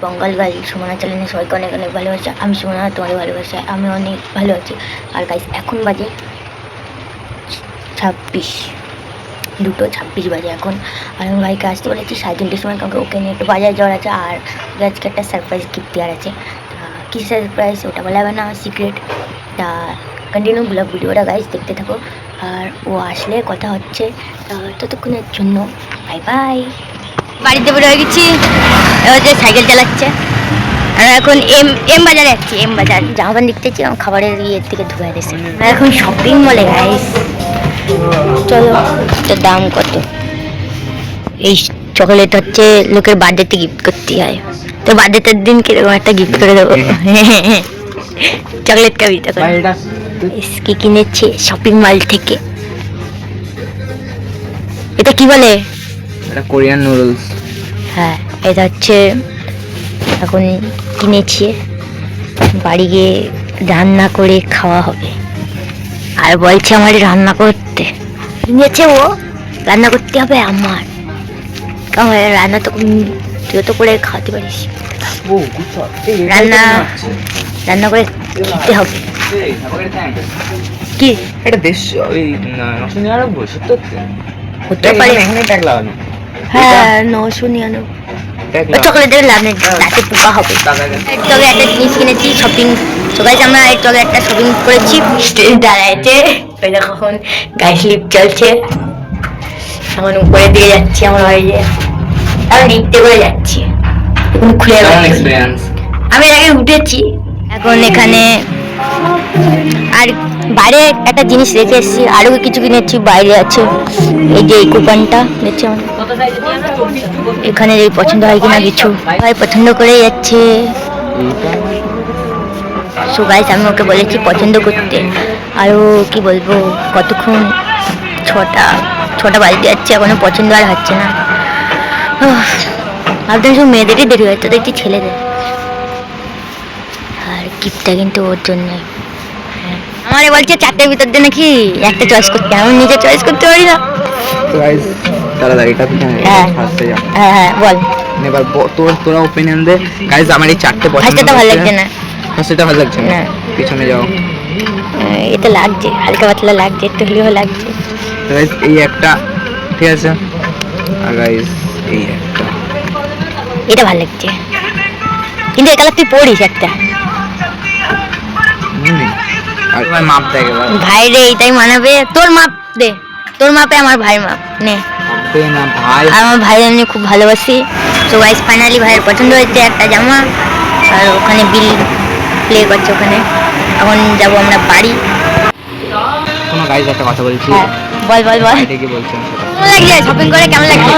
বঙ্গাল গাই সুমনা চ্যানেলে সবাইকে অনেক অনেক ভালোবাসা। আমি সুমনা, তোমাদের ভালোবাসা আমি অনেক ভালো আছি। আর গাইস এখন বাজে 2:26 বাজে এখন। আর আমি ভাইকে আসতে বলেছি 3:30 সময়, কারণ ওকে নিয়ে একটু বাজারে যাওয়ার আছে। আর আজকে একটা সারপ্রাইজ গিফট দেওয়ার আছে। কী সারপ্রাইজ ওটা বলা হবে না, সিক্রেট। তা কন্টিনিউ ব্লগ ভিডিওটা গাইস দেখতে থাকো। আর ও আসলে কথা হচ্ছে, ততক্ষণের জন্য বাই বাই। বাড়িতে বেরো হয়ে গেছি, এবার যে সাইকেল চালাচ্ছে। আর এখন এম বাজারে যাচ্ছি। এম বাজার জামা প্যান্ট দেখতেছি, খাবারের ইয়ের থেকে ধুয়ে দিয়েছে। এখন শপিং মলে গাইস, চলো। তো দাম কত? এই চকলেট হচ্ছে লোকের বার্থডেতে গিফট করতে হয়, তো বার্থডের দিন কিরকম একটা গিফট করে দেবো। চকলেট খাবি তখন। কি কিনেছি শপিং মল থেকে? এটা কি বলে? এটা কোরিয়ান নুডলস। হ্যাঁ, এটা হচ্ছে এখন কিনেছি, বাড়ি গিয়ে রান্না করে খাওয়া হবে। আর বলছে আমার রান্না করতে, কিনেছে ও, রান্না করতে হবে আমার। কারণ রান্না তো তুইও তো করে খাওয়াতে পারিস। রান্না করে খেতে হবে। কি এটা দেশ ওই নশো আরব্য সত্তর হতে পারে। হ্যাঁ 999 চকলেটের লাভ নেই, দাঁতে পোকা হবে। তবে একটা জিনিস কিনেছি শপিং। সবাই আমরা একটু আগে একটা শপিং করেছি। স্টেজ দাঁড়াইছে, ওই দেখো এখন গাড়ি স্লিপ চলছে। এখন উপরে দিয়ে যাচ্ছি আমার বাড়িতে, আমি লিফটে করে যাচ্ছি। এখন খুলে আমি এর আগে উঠেছি। এখন এখানে আর বাইরে একটা জিনিস রেখে এসেছি, আরও কিছু কিনেছি। বাইরে আছে এই যে এই কুপনটা দেখছি আমার, এখানে পছন্দ হয় কিনা কিছু। ভাই পছন্দ করে যাচ্ছে। সো গাইস আমি ওকে বলেছি পছন্দ করতে। আরও কি বলবো, কতক্ষণ, ছটা বাজতে যাচ্ছে, এখনো পছন্দ আর হচ্ছে না। ভাবতাম শুধু মেয়েদেরই দেরি হয়, তো দেখছি ছেলেদের। আর গিফটটা কিন্তু ওর জন্যই। আমারে বলছে 4টের ভিতর দিয়ে নাকি একটা চয়েস করতে, আমি নিজে চয়েস করতে পারি না। হ্যাঁ বল। এবার তোরা ওপিনিয়ন দে গাইস। আমার এই 4টে পছন্দ, ভালো লাগছে না। ফার্স্টটা ভালো লাগছে না, পিছনে যাও। এটা লাগছে, হালকা পাতলা লাগছে, একটু হলেও লাগছে। গাইস এই একটা ঠিক আছে, আর গাইস এই একটা, এটা ভালো লাগছে, কিন্তু এটা তুই পড়িস একটা। আর ভাই মাপ দে এবার। ভাই রে এইটাই মানাবে, তোর মাপ দে, তোর মাপে আমার ভাইয়ের মাপ নে। না ভাই, আমার ভাই আমি খুব ভালোবাসি। তো গাইস ফাইনালি ভাইয়ের পছন্দ হয়েছে একটা জামা। আর ওখানে বিল প্লে করছে ওখানে। এখন যাবো আমরা বাড়ি। কোনো গাইস একটা কথা বলছি। বল বল বল। এটা কি বলছেন? কেমন লাগছে শপিং করে, কেমন লাগছে?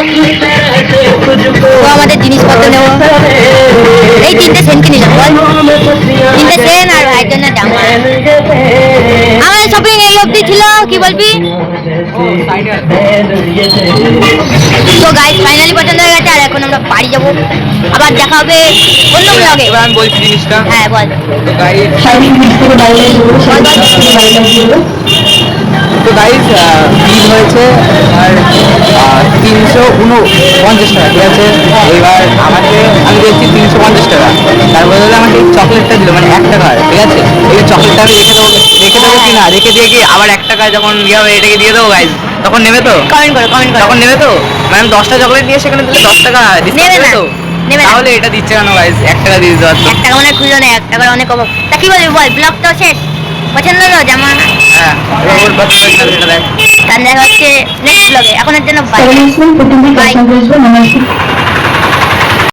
তো আমাদের জিনিসপত্র নেবো, এই 3টে সেন কিনেছিলাম। বল 3টে সেন আর ভাইয়ের জন্য জামা। আমার শপিং এই অবধি ছিল, কি বলবি? তো গাইস ফাইনালি পছন্দ হয়ে গেছে। আর এখন আমরা বাড়ি যাবো, আবার দেখা হবে অন্য ব্লগে। এবার আমি বলছি জিনিসটা। হ্যাঁ বল। তো গাইস বিল হয়েছে আর 349 টাকা, ঠিক আছে। এবার আমি দিয়েছি 350 টাকা, তার বদলে আমাকে এই চকলেটটা দিল, মানে 1 টাকা, ঠিক আছে। এই চকলেটটা আমি রেখে দেবো কি না, রেখে দিয়ে কি আবার 1 টাকা যখন ইয়ে হবে এটাকে দিয়ে দেবো গাইস, তখন নেবে তো? কমেন্ট করো তখন নেবে তো? মানে 10টা চকলেট দিয়ে সেখানে দিলে 10 টাকা ডিসকাউন্ট দেবে তো? তাহলে এটা দিচ্ছে কেন গাইস? 1 টাকা দিয়ে দিতে পারতো। 1 টাকা মানে খুঁজো না, 1 টাকার অনেক অভাব। তা কি বলবি বল, ব্লগ তো শেষ। পছন্দ হলো জামা? হ্যাঁ, ওর বাচ্চা সেটা দেখ। তাহলে দেখা হচ্ছে নেক্সট ব্লগে। এখনের জন্য বাই বাই।